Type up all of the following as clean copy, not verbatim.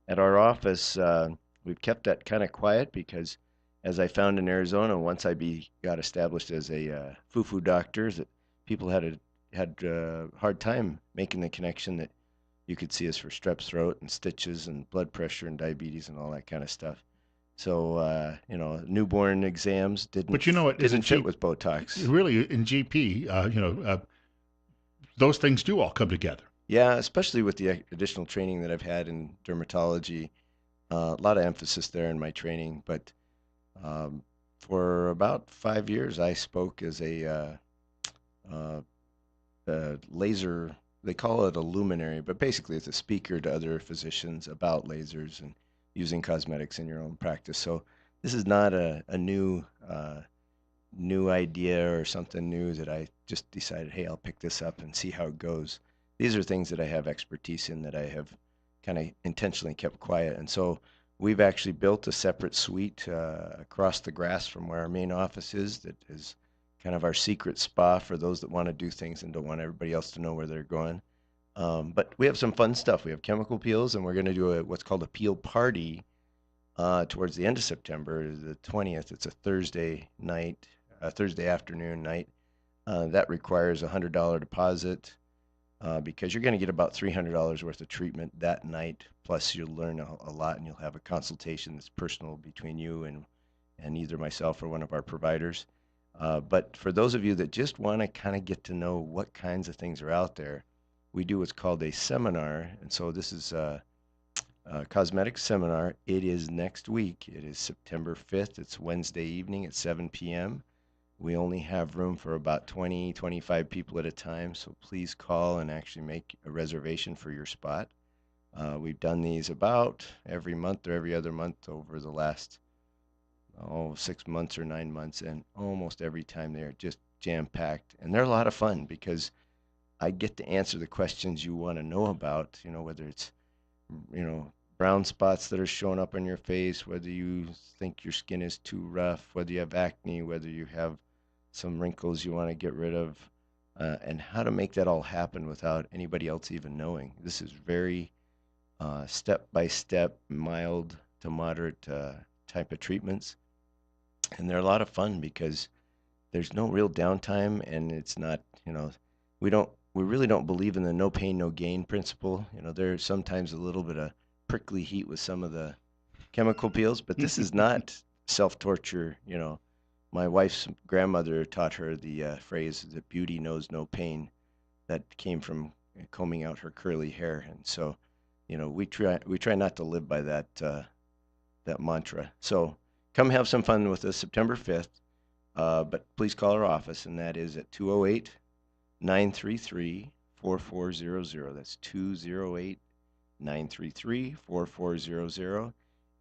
At our office, we've kept that kind of quiet because, as I found in Arizona, once got established as a foo-foo doctor, that people had a hard time making the connection that you could see us for strep throat and stitches and blood pressure and diabetes and all that kind of stuff. So, newborn exams But you know what? As a didn't fit G, with Botox. really in GP, those things do all come together. Yeah, especially with the additional training that I've had in dermatology. A lot of emphasis there in my training, but um, for about 5 years, I spoke as uh, a laser. They call it a luminary, but basically it's a speaker to other physicians about lasers and using cosmetics in your own practice. So this is not a new idea or something new that I just decided, hey, I'll pick this up and see how it goes. These are things that I have expertise in that I have kind of intentionally kept quiet. And so we've actually built a separate suite across the grass from where our main office is that is kind of our secret spa for those that want to do things and don't want everybody else to know where they're going. But we have some fun stuff. We have chemical peels, and we're going to do what's called a peel party towards the end of September, the 20th. It's a Thursday night, a Thursday afternoon night. That requires a $100 deposit because you're going to get about $300 worth of treatment that night. Plus, you'll learn a lot and you'll have a consultation that's personal between you and either myself or one of our providers. But for those of you that just want to kind of get to know what kinds of things are out there, we do what's called a seminar. And so this is cosmetics seminar. It is next week. It is September 5th. It's Wednesday evening at 7 p.m. We only have room for about 20, 25 people at a time, so please call and actually make a reservation for your spot. We've done these about every month or every other month over the last 6 months or 9 months, and almost every time they're just jam packed. And they're a lot of fun because I get to answer the questions you want to know about, whether it's brown spots that are showing up on your face, whether you think your skin is too rough, whether you have acne, whether you have some wrinkles you want to get rid of, and how to make that all happen without anybody else even knowing. This is very step by step, mild to moderate type of treatments. And they're a lot of fun because there's no real downtime and it's not, we really don't believe in the no pain, no gain principle. There's sometimes a little bit of prickly heat with some of the chemical peels, but this is not self torture. My wife's grandmother taught her the phrase that beauty knows no pain. That came from combing out her curly hair, and so we try not to live by that mantra. So come have some fun with us September 5th. But please call our office, and that is at 208 933 4400. That's 208 933 4400.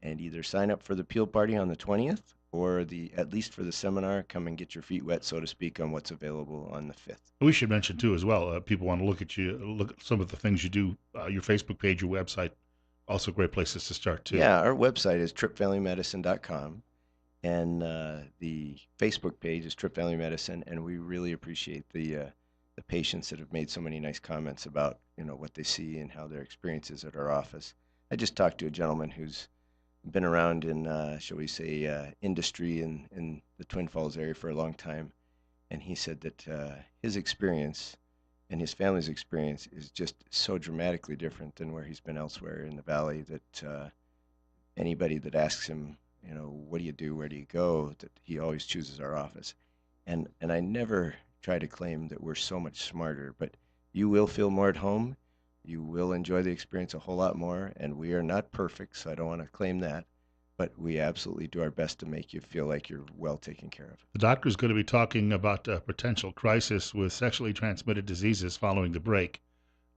And either sign up for the peel party on the 20th or at least for the seminar, come and get your feet wet, so to speak, on what's available on the 5th. We should mention too, as well. People want to look at you, look at some of the things you do. Your Facebook page, your website, also great places to start too. Yeah, our website is trippfamilymedicine.com, and the Facebook page is Tripp Family Medicine, and we really appreciate the patients that have made so many nice comments about what they see and how their experience is at our office. I just talked to a gentleman who's been around in, shall we say, industry in the Twin Falls area for a long time, and he said that his experience and his family's experience is just so dramatically different than where he's been elsewhere in the valley that anybody that asks him, what do you do, where do you go, that he always chooses our office. And I never try to claim that we're so much smarter, but you will feel more at home. You will enjoy the experience a whole lot more, and we are not perfect, so I don't want to claim that, but we absolutely do our best to make you feel like you're well taken care of. The doctor's going to be talking about a potential crisis with sexually transmitted diseases following the break.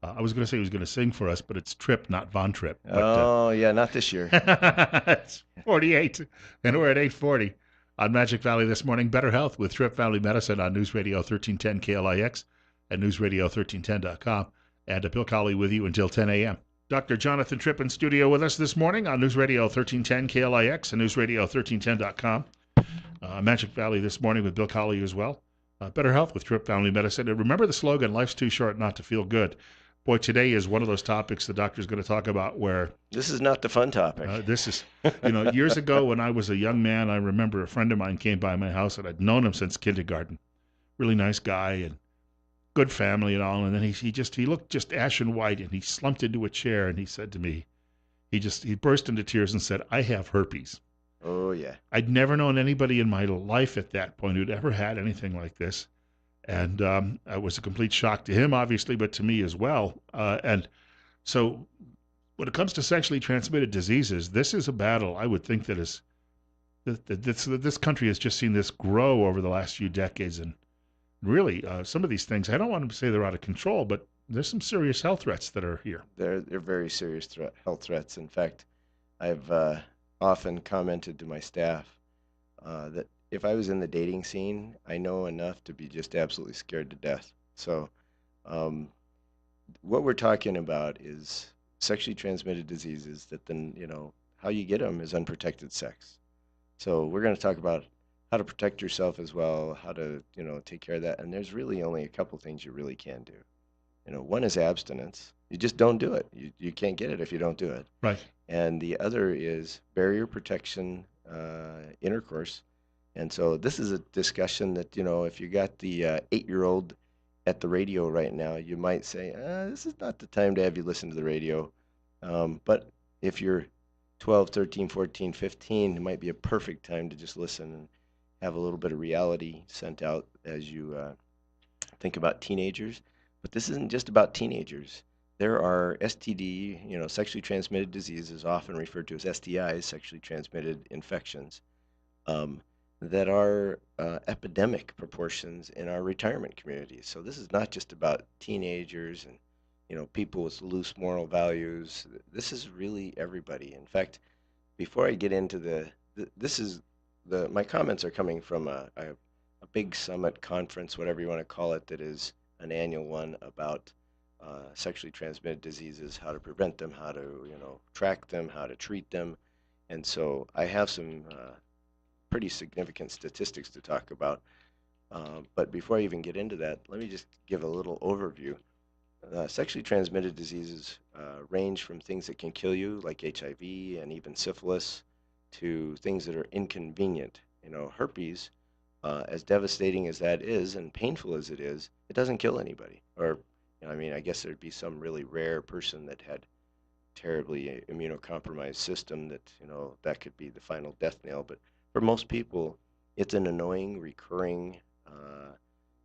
I was going to say he was going to sing for us, but it's Tripp, not Von Tripp. But Oh, yeah, not this year. it's 48, and we're at 8:40 on Magic Valley this morning. Better Health with Tripp Family Medicine on News Radio 1310 KLIX and newsradio1310.com. And Bill Colley with you until 10 a.m. Dr. Jonathan Tripp in studio with us this morning on News Radio 1310 KLIX and newsradio1310.com. Magic Valley this morning with Bill Colley as well. Better Health with Tripp Family Medicine. And remember the slogan, life's too short not to feel good. Boy, today is one of those topics the doctor's going to talk about where This is not the fun topic. this is, years ago when I was a young man, I remember a friend of mine came by my house and I'd known him since kindergarten. Really nice guy and good family and all. And then he looked just ashen white and he slumped into a chair and he said to me, he burst into tears and said, "I have herpes." Oh yeah. I'd never known anybody in my life at that point who'd ever had anything like this. And it was a complete shock to him, obviously, but to me as well. And so when it comes to sexually transmitted diseases, this is a battle I would think that this country has just seen this grow over the last few decades. And really, some of these things, I don't want to say they're out of control, but there's some serious health threats that are here. They're very serious health threats. In fact, I've often commented to my staff that if I was in the dating scene, I know enough to be just absolutely scared to death. So, um, what we're talking about is sexually transmitted diseases that then, how you get them is unprotected sex. So, we're going to talk about how to protect yourself as well, how to, take care of that. And there's really only a couple things you really can do. One is abstinence. You just don't do it. You can't get it if you don't do it. Right. And the other is barrier protection, intercourse. And so this is a discussion that, if you got the 8-year-old at the radio right now, you might say, this is not the time to have you listen to the radio. But if you're 12, 13, 14, 15, it might be a perfect time to just listen and have a little bit of reality sent out as you think about teenagers. But this isn't just about teenagers. There are STD, sexually transmitted diseases, often referred to as STIs, sexually transmitted infections, um, that are epidemic proportions in our retirement communities. So this is not just about teenagers and people with loose moral values. This is really everybody. In fact, before I get into this is my comments are coming from a big summit conference, whatever you want to call it, that is an annual one about sexually transmitted diseases, how to prevent them, how to track them, how to treat them, and so I have some pretty significant statistics to talk about. But before I even get into that, let me just give a little overview. Sexually transmitted diseases range from things that can kill you, like HIV and even syphilis, to things that are inconvenient. Herpes, as devastating as that is and painful as it is, it doesn't kill anybody. Or, I guess there'd be some really rare person that had terribly immunocompromised system that, that could be the final death nail. But for most people, it's an annoying, recurring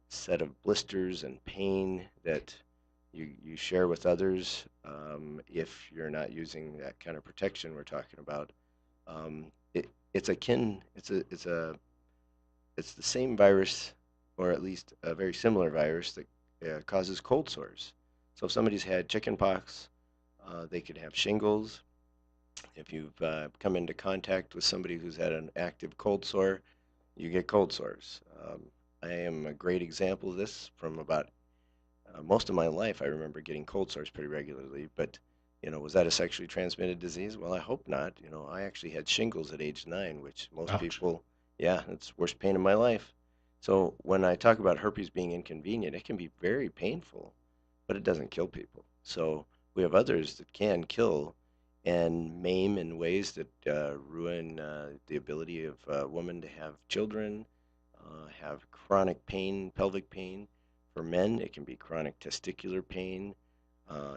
set of blisters and pain that you share with others if you're not using that kind of protection we're talking about. It's akin, it's the same virus, or at least a very similar virus that causes cold sores. So if somebody's had chickenpox, they could have shingles. If you've come into contact with somebody who's had an active cold sore, you get cold sores. I am a great example of this from about most of my life. I remember getting cold sores pretty regularly, but was that a sexually transmitted disease? Well, I hope not. I actually had shingles at age 9, which most Ouch. people, yeah, it's the worst pain in my life. So when I talk about herpes being inconvenient, it can be very painful, but it doesn't kill people. So we have others that can kill and maim in ways that ruin the ability of a woman to have children, have chronic pain, pelvic pain. For men, it can be chronic testicular pain,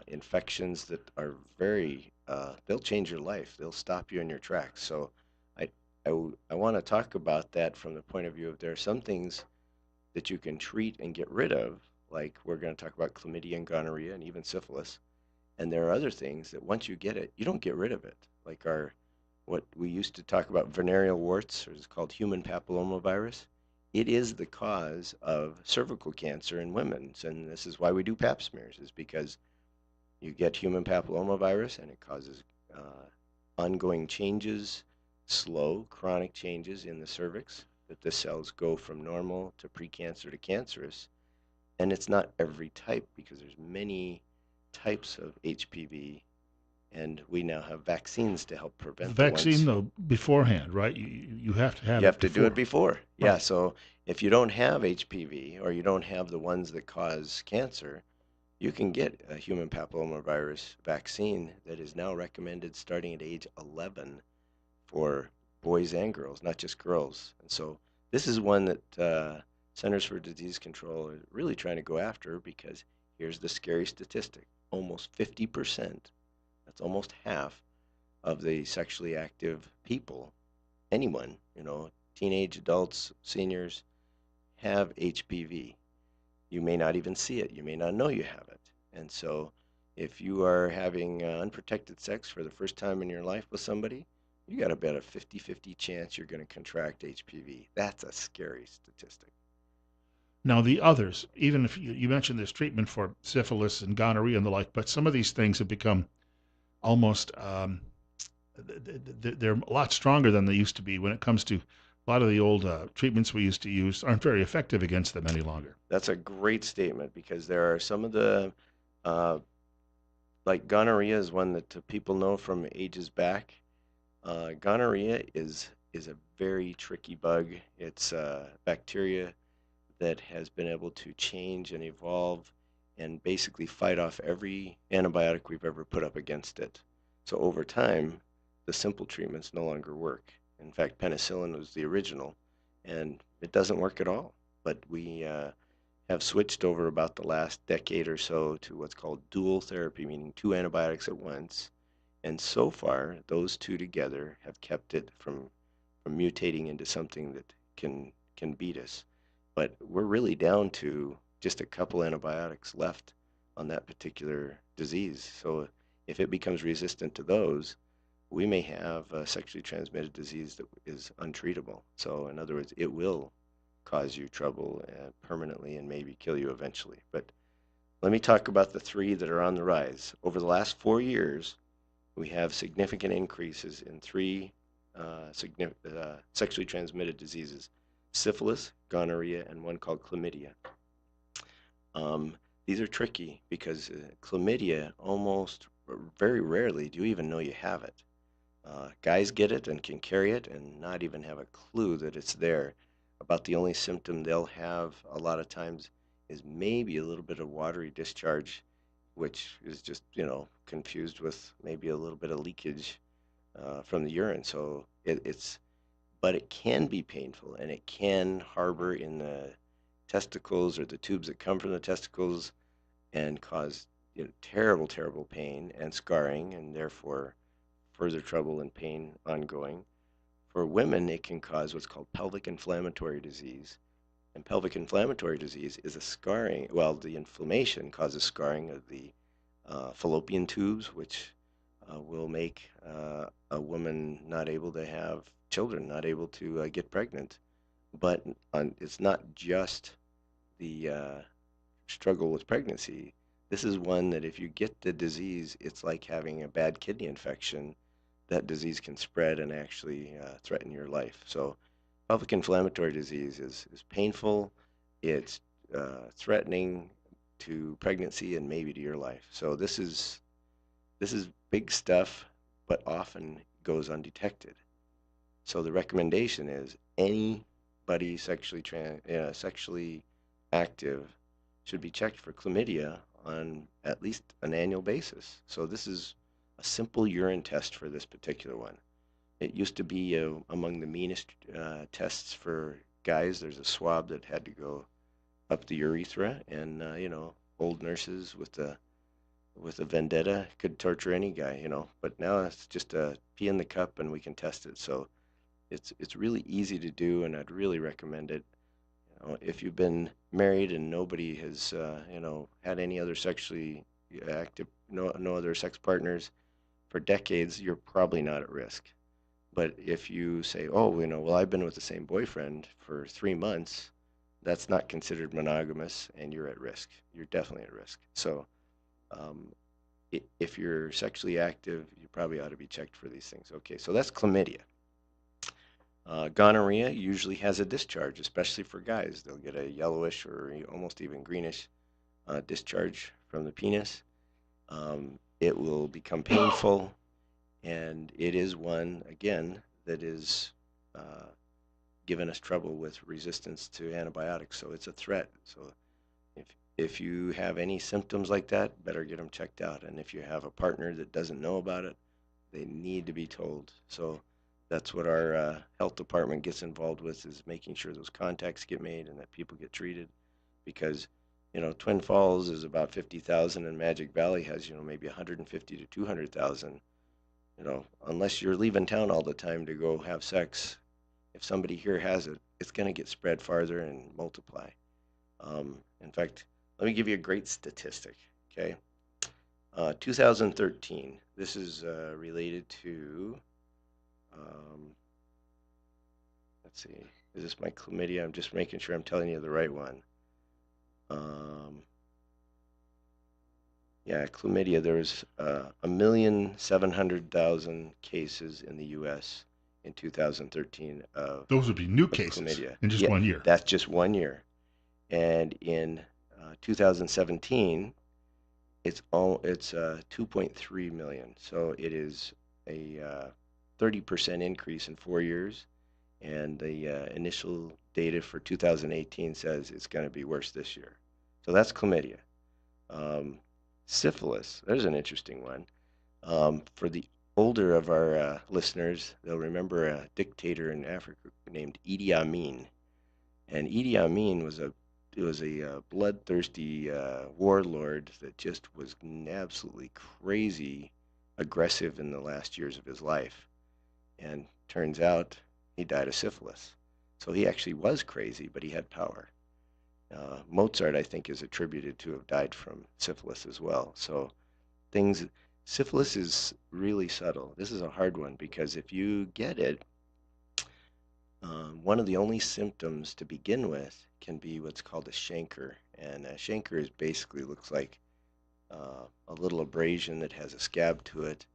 infections that are they'll change your life. They'll stop you in your tracks. So I, I want to talk about that from the point of view of there are some things that you can treat and get rid of, like we're going to talk about chlamydia and gonorrhea and even syphilis. And there are other things that once you get it, you don't get rid of it. Like what we used to talk about venereal warts, or it's called human papillomavirus. It is the cause of cervical cancer in women, and this is why we do pap smears, is because you get human papillomavirus and it causes ongoing changes, slow, chronic changes in the cervix, that the cells go from normal to precancer to cancerous. And it's not every type because there's many types of HPV, and we now have vaccines to help The prevent the vaccine, ones. though, beforehand, right? You have to have You it have to do it before. before. Right. Yeah, so if you don't have HPV or you don't have the ones that cause cancer, You can get a human papillomavirus vaccine that is now recommended starting at age 11 for boys and girls, not just girls. And so this is one that Centers for Disease Control are really trying to go after because here's the scary statistic. Almost 50%, that's almost half of the sexually active people, anyone, teenage adults, seniors, have HPV. You may not even see it. You may not know you have it. And so, if you are having unprotected sex for the first time in your life with somebody, you got about a 50-50 chance you're going to contract HPV. That's a scary statistic. Now, the others, even if you mentioned there's treatment for syphilis and gonorrhea and the like, but some of these things have become almost, they're a lot stronger than they used to be when it comes to a lot of the old treatments we used to use aren't very effective against them any longer. That's a great statement because there are some of the, uh, like gonorrhea is one that people know from ages back. Gonorrhea is a very tricky bug. It's bacteria that has been able to change and evolve and basically fight off every antibiotic we've ever put up against it. So over time, the simple treatments no longer work. In fact, penicillin was the original, and it doesn't work at all. But we have switched over about the last decade or so to what's called dual therapy, meaning two antibiotics at once. And so far, those two together have kept it from mutating into something that can beat us. But we're really down to just a couple antibiotics left on that particular disease. So if it becomes resistant to those, we may have a sexually transmitted disease that is untreatable. So in other words, it will cause you trouble permanently and maybe kill you eventually. But let me talk about the three that are on the rise. Over the last 4 years, we have significant increases in three sexually transmitted diseases: syphilis, gonorrhea, and one called chlamydia. Um, these are tricky because chlamydia almost very rarely do you even know you have it. Guys get it and can carry it and not even have a clue that it's there. About the only symptom they'll have a lot of times is maybe a little bit of watery discharge, which is just, confused with maybe a little bit of leakage from the urine. So but it can be painful and it can harbor in the testicles or the tubes that come from the testicles and cause terrible, terrible pain and scarring and therefore further trouble and pain ongoing. For women, it can cause what's called pelvic inflammatory disease. And pelvic inflammatory disease is a scarring, well, the inflammation causes scarring of the fallopian tubes, which will make a woman not able to have children, not able to get pregnant. But it's not just the struggle with pregnancy. This is one that if you get the disease, it's like having a bad kidney infection. That disease can spread and actually threaten your life. So, pelvic inflammatory disease is painful, it's threatening to pregnancy and maybe to your life. So this is big stuff, but often goes undetected. So the recommendation is anybody sexually active should be checked for chlamydia on at least an annual basis. So this is a simple urine test for this particular one. It used to be among the meanest tests for guys. There's a swab that had to go up the urethra, and old nurses with a vendetta could torture any guy. But now it's just a pee in the cup, and we can test it. So it's really easy to do, and I'd really recommend it. If you've been married and nobody has had any other sexually active, no other sex partners for decades, you're probably not at risk. But if you say, oh, well, I've been with the same boyfriend for 3 months, that's not considered monogamous, and you're at risk. You're definitely at risk. So, um, if you're sexually active, you probably ought to be checked for these things. Okay, so that's chlamydia. Gonorrhea usually has a discharge, especially for guys. They'll get a yellowish or almost even greenish discharge from the penis. It will become painful, and it is one, again, that is given us trouble with resistance to antibiotics. So it's a threat. So if if you have any symptoms like that, better get them checked out. And if you have a partner that doesn't know about it, they need to be told. So that's what our health department gets involved with, is making sure those contacts get made and that people get treated. Because Twin Falls is about 50,000 and Magic Valley has maybe 150 to 200,000. Unless you're leaving town all the time to go have sex, if somebody here has it, it's going to get spread farther and multiply. In fact, let me give you a great statistic. Okay, 2013. This is related to. Um, let's see. Is this my chlamydia? I'm just making sure I'm telling you the right one. Um, yeah, chlamydia. There's 1,700,000 cases in the U.S. in 2013 Those would be new of cases chlamydia. in just Yeah, 1 year. that's just 1 year. And in 2017, it's 2.3 million. So it is a 30% increase in 4 years. And the initial data for 2018 says it's going to be worse this year. So that's chlamydia. Um, Syphilis, there's an interesting one. For the older of our listeners, they'll remember a dictator in Africa named Idi Amin. And Idi Amin was a bloodthirsty warlord that just was absolutely crazy aggressive in the last years of his life. And turns out he died of syphilis. So he actually was crazy, but he had power. Mozart, I think, is attributed to have died from syphilis as well. So things, syphilis is really subtle. This is a hard one because if you get it, one of the only symptoms to begin with can be what's called a chancre, and a chancre is basically looks like a little abrasion that has a scab to it,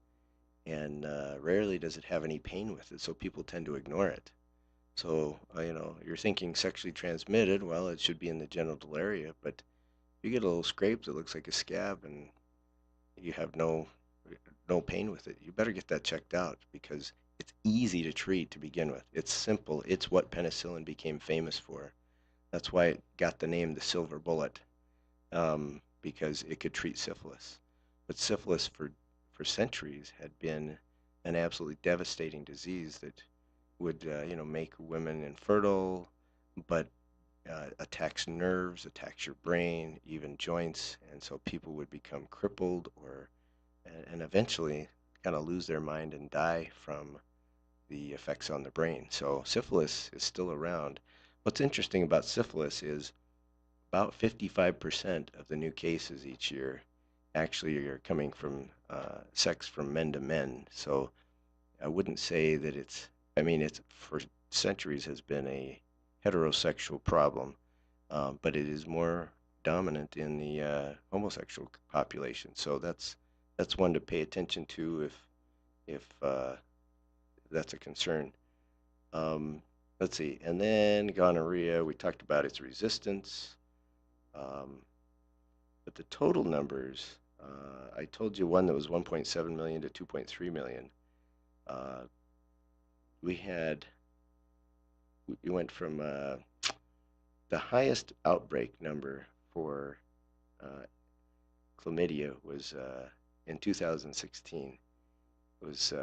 and rarely does it have any pain with it, so people tend to ignore it. So you're thinking sexually transmitted. Well, it should be in the genital area, but you get a little scrape that looks like a scab, and you have no pain with it. You better get that checked out because it's easy to treat to begin with. It's simple. It's what penicillin became famous for. That's why it got the name the silver bullet, because it could treat syphilis. But syphilis for centuries had been an absolutely devastating disease that would make women infertile, but attacks nerves, attacks your brain, even joints, and so people would become crippled or and eventually kind of lose their mind and die from the effects on the brain. So syphilis is still around. What's interesting about syphilis is about 55% of the new cases each year actually are coming from sex from men to men. So I wouldn't say that it's for centuries has been a heterosexual problem, but it is more dominant in the homosexual population. So that's one to pay attention to if that's a concern. Um, let's see, and then gonorrhea. We talked about its resistance, um, but the total numbers. I told you one that was 1.7 million to 2.3 million. Uh, we had we went from the highest outbreak number for uh, chlamydia was in 2016. It was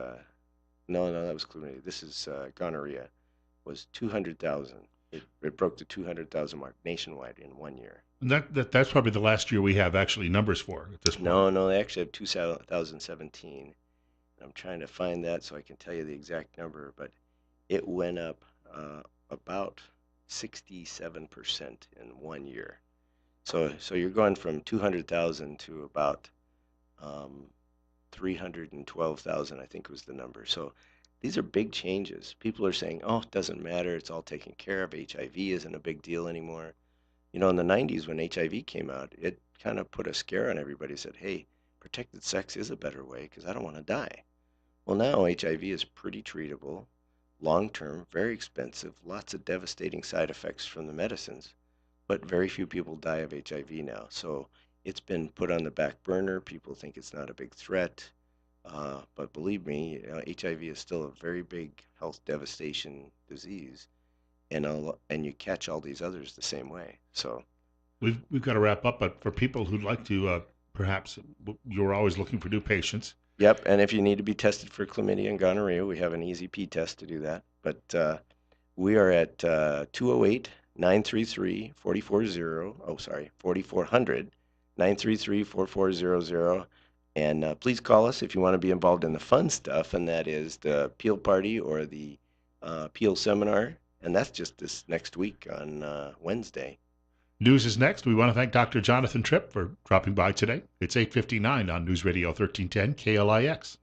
no, that was chlamydia. This is gonorrhea. Was 200,000. It broke the 200,000 mark nationwide in 1 year. And that's probably the last year we have actually numbers for at this point. No, they actually have 2017. I'm trying to find that so I can tell you the exact number, but it went up about 67% in 1 year. So you're going from 200,000 to about um, 312,000, I think was the number. So these are big changes. People are saying, oh, it doesn't matter. It's all taken care of. HIV isn't a big deal anymore. In the 90s when HIV came out, it kind of put a scare on everybody. Said, hey, protected sex is a better way because I don't want to die. Well, now HIV is pretty treatable, long term, very expensive, lots of devastating side effects from the medicines, but very few people die of HIV now. So it's been put on the back burner. People think it's not a big threat. But believe me, HIV is still a very big health devastation disease, and you catch all these others the same way. So We've got to wrap up, but for people who'd like to, perhaps you're always looking for new patients. Yep, and if you need to be tested for chlamydia and gonorrhea, we have an easy P test to do that. But we are at 208 933 4400. Oh, sorry, 4400 933 4400. And please call us if you want to be involved in the fun stuff, and that is the Peel Party or the Peel Seminar. And that's just this next week on Wednesday. News is next. We want to thank Dr. Jonathan Tripp for dropping by today. It's 8:59 on News Radio 1310 KLIX.